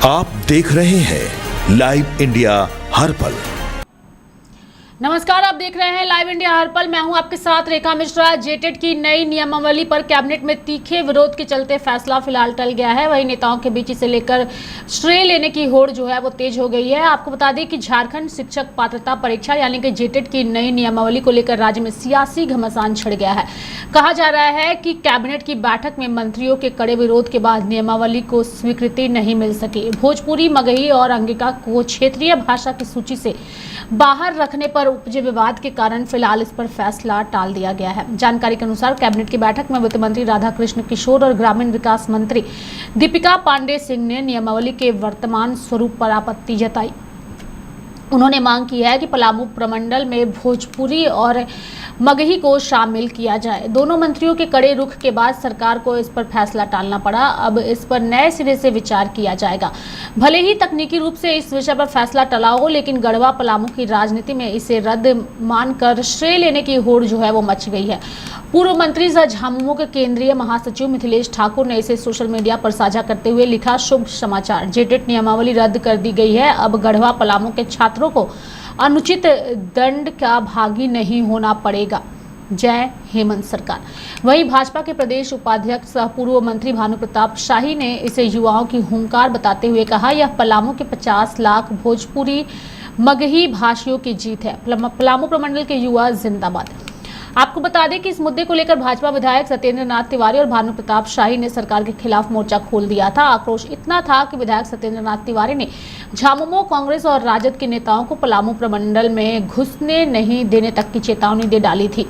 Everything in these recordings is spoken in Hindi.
आप देख रहे हैं लाइव इंडिया हर पल। नमस्कार, आप देख रहे हैं लाइव इंडिया हर पल। मैं हूं आपके साथ रेखा मिश्रा। जेटेट की नई नियमावली पर कैबिनेट में तीखे विरोध के चलते फैसला फिलहाल टल गया है। वहीं नेताओं के बीच इसे लेकर श्रेय लेने की होड़ जो है वो तेज हो गई है। आपको बता दें कि झारखंड शिक्षक पात्रता परीक्षा यानी कि जेटेट की नई नियमावली को लेकर राज्य में सियासी घमासान छिड़ गया है। कहा जा रहा है कि कैबिनेट की बैठक में मंत्रियों के कड़े विरोध के बाद नियमावली को स्वीकृति नहीं मिल सकी। भोजपुरी, मगही और अंगिका को क्षेत्रीय भाषा की सूची से बाहर रखने पर उपजे विवाद के कारण फिलहाल इस पर फैसला टाल दिया गया है। जानकारी के अनुसार कैबिनेट की बैठक में वित्त मंत्री राधाकृष्ण किशोर और ग्रामीण विकास मंत्री दीपिका पांडे सिंह ने नियमावली के वर्तमान स्वरूप पर आपत्ति जताई। उन्होंने मांग की है कि पलामू प्रमंडल में भोजपुरी और मगही को शामिल किया जाए। दोनों मंत्रियों के कड़े रुख के बाद सरकार को इस पर फैसला टालना पड़ा। अब इस पर नए सिरे से विचार किया जाएगा। भले ही तकनीकी रूप से इस विषय पर फैसला टला हो, लेकिन गढ़वा पलामू की राजनीति में इसे रद्द मानकर श्रेय लेने की होड़ जो है वो मच गई है। पूर्व मंत्री सह झामुमो के केंद्रीय महासचिव मिथिलेश ठाकुर ने इसे सोशल मीडिया पर साझा करते हुए लिखा, शुभ समाचार, जेटेट नियमावली रद्द कर दी गई है। अब गढ़वा पलामू के छात्रों को अनुचित दंड का भागी नहीं होना पड़ेगा। जय हेमंत सरकार। वहीं भाजपा के प्रदेश उपाध्यक्ष सह पूर्व मंत्री भानु प्रताप शाही ने इसे युवाओं की हुंकार बताते हुए कहा, यह पलामू के 50 लाख भोजपुरी मगही भाषियों की जीत है। पलामू प्रमंडल के युवा जिंदाबाद। आपको बता दें कि इस मुद्दे को लेकर भाजपा विधायक सत्येंद्र नाथ तिवारी और भानु प्रताप शाही ने सरकार के खिलाफ मोर्चा खोल दिया था। आक्रोश इतना था कि विधायक सत्येंद्र नाथ तिवारी ने झामुमो, कांग्रेस और राजद के नेताओं को पलामू प्रमंडल में घुसने नहीं देने तक की चेतावनी दे डाली थी।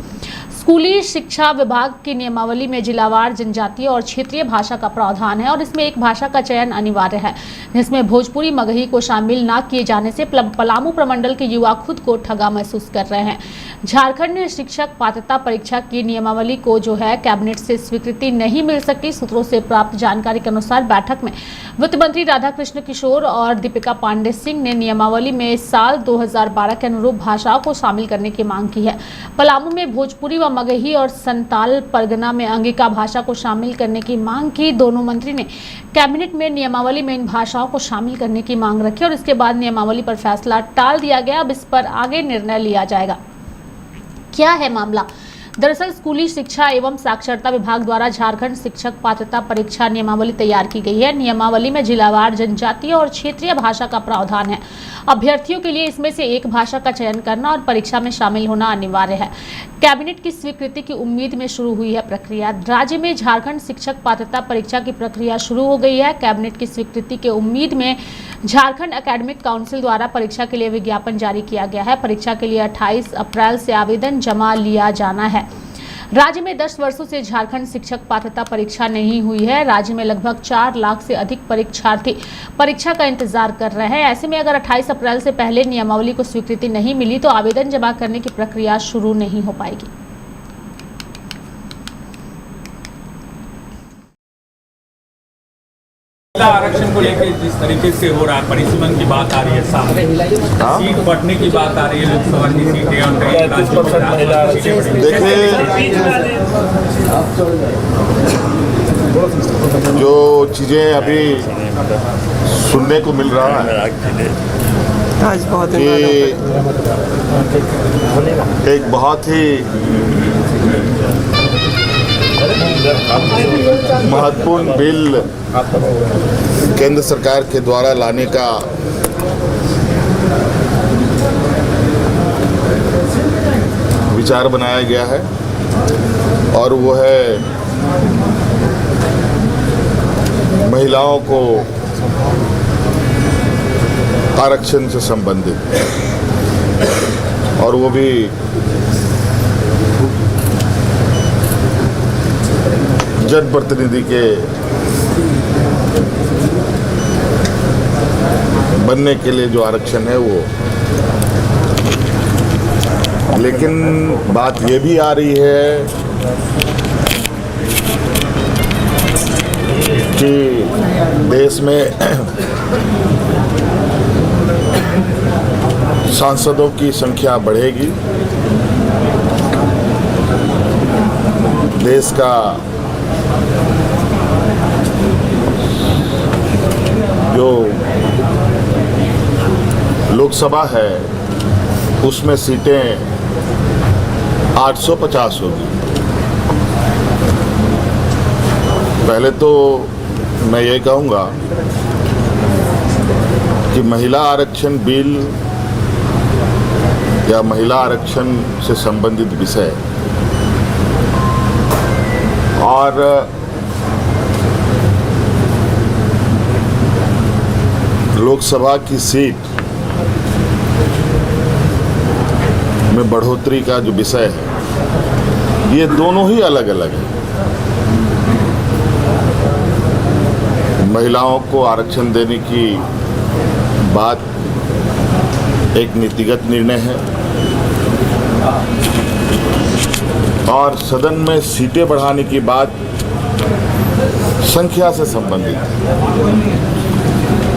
स्कूली शिक्षा विभाग की नियमावली में जिलावार, जनजातीय और क्षेत्रीय भाषा का प्रावधान है और इसमें एक भाषा का चयन अनिवार्य है, जिसमें भोजपुरी, मगही को शामिल न किए जाने से पलामू प्रमंडल के युवा खुद को ठगा महसूस कर रहे हैं। झारखंड शिक्षक पात्रता परीक्षा की नियमावली को जो है कैबिनेट से स्वीकृति नहीं मिल सकी। सूत्रों से प्राप्त जानकारी के अनुसार बैठक में वित्त मंत्री राधाकृष्ण किशोर और दीपिका पांडे सिंह ने नियमावली में साल 2012 के अनुरूप भाषाओं को शामिल करने की मांग की है। पलामू में भोजपुरी व मगही और संताल परगना में अंगिका भाषा को शामिल करने की मांग की। दोनों मंत्री ने कैबिनेट में नियमावली में इन भाषाओं को शामिल करने की मांग रखी और इसके बाद नियमावली पर फैसला टाल दिया गया। अब इस पर आगे निर्णय लिया जाएगा। क्या है मामला? दरअसल स्कूली शिक्षा एवं साक्षरता विभाग द्वारा झारखंड शिक्षक पात्रता परीक्षा नियमावली तैयार की गई है। नियमावली में जिलावार, जनजातीय और क्षेत्रीय भाषा का प्रावधान है। अभ्यर्थियों के लिए इसमें से एक भाषा का चयन करना और परीक्षा में शामिल होना अनिवार्य है। कैबिनेट की स्वीकृति की उम्मीद में शुरू हुई है प्रक्रिया। राज्य में झारखंड शिक्षक पात्रता परीक्षा की प्रक्रिया शुरू हो गई है। कैबिनेट की स्वीकृति के उम्मीद में झारखंड एकेडमिक काउंसिल द्वारा परीक्षा के लिए विज्ञापन जारी किया गया है। परीक्षा के लिए 28 अप्रैल से आवेदन जमा लिया जाना है। राज्य में 10 वर्षों से झारखंड शिक्षक पात्रता परीक्षा नहीं हुई है। राज्य में लगभग 4 लाख से अधिक परीक्षार्थी परीक्षा का इंतजार कर रहे हैं। ऐसे में अगर 28 अप्रैल से पहले नियमावली को स्वीकृति नहीं मिली तो आवेदन जमा करने की प्रक्रिया शुरू नहीं हो पाएगी। आरक्षण को लेकर जिस तरीके से हो रहा है, परिसीमन की बात आ रही है, सामने सीट बढ़ने की बात आ रही है, लोकसभा की सीटें और देखिए जो चीजें अभी सुनने को मिल रहा है कि एक बहुत ही महत्वपूर्ण बिल केंद्र सरकार के द्वारा लाने का विचार बनाया गया है और वो है महिलाओं को आरक्षण से संबंधित, और वो भी जनप्रतिनिधि के बनने के लिए जो आरक्षण है वो। लेकिन बात ये भी आ रही है कि देश में सांसदों की संख्या बढ़ेगी, देश का जो लोकसभा है उसमें सीटें 850 होगी। पहले तो मैं ये कहूँगा कि महिला आरक्षण बिल या महिला आरक्षण से संबंधित विषय और लोकसभा की सीट में बढ़ोतरी का जो विषय है, ये दोनों ही अलग अलग है। महिलाओं को आरक्षण देने की बात एक नीतिगत निर्णय है और सदन में सीटें बढ़ाने की बात संख्या से संबंधित है।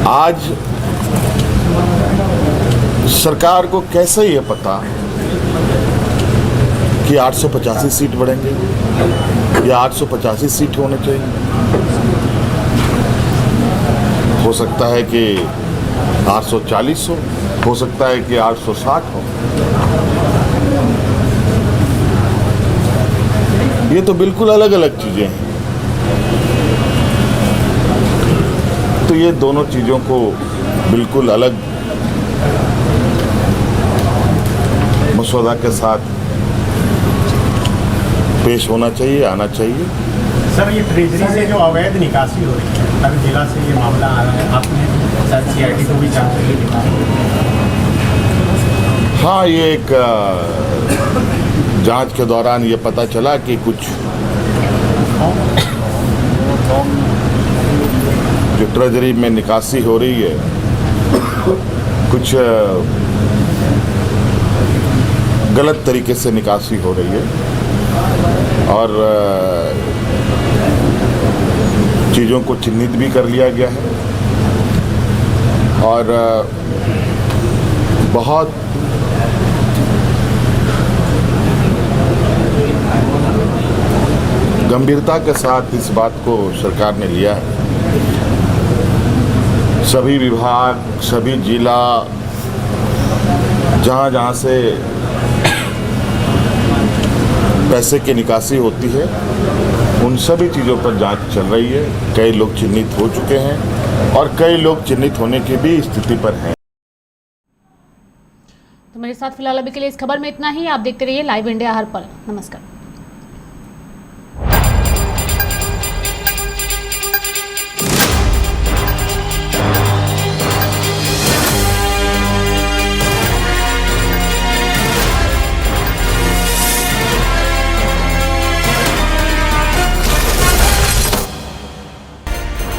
आज सरकार को कैसे ये पता कि 885 सीट बढ़ेंगे या 885 सीट होने चाहिए? हो सकता है कि 840 हो सकता है कि 860 हो। ये तो बिल्कुल अलग अलग चीजें हैं। तो ये दोनों चीजों को बिल्कुल अलग मसौदा के साथ पेश होना चाहिए, आना चाहिए। सर, ये ट्रेजरी से जो अवैध निकासी हो रही है, हर जिला से ये मामला आ रहा है, आपने सर CID को भी जानकारी दी? हाँ, ये एक जांच के दौरान ये पता चला कि कुछ जो ट्रेजरी में निकासी हो रही है, कुछ गलत तरीके से निकासी हो रही है और चीज़ों को चिन्हित भी कर लिया गया है और बहुत गंभीरता के साथ इस बात को सरकार ने लिया है। सभी विभाग, सभी जिला, जहाँ जहाँ से पैसे की निकासी होती है, उन सभी चीज़ों पर जांच चल रही है। कई लोग चिन्हित हो चुके हैं और कई लोग चिन्हित होने की भी स्थिति पर हैं। तो मेरे साथ फिलहाल अभी के लिए इस खबर में इतना ही। आप देखते रहिए लाइव इंडिया हर पल। नमस्कार।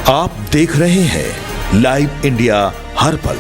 आप देख रहे हैं लाइव इंडिया हर पल।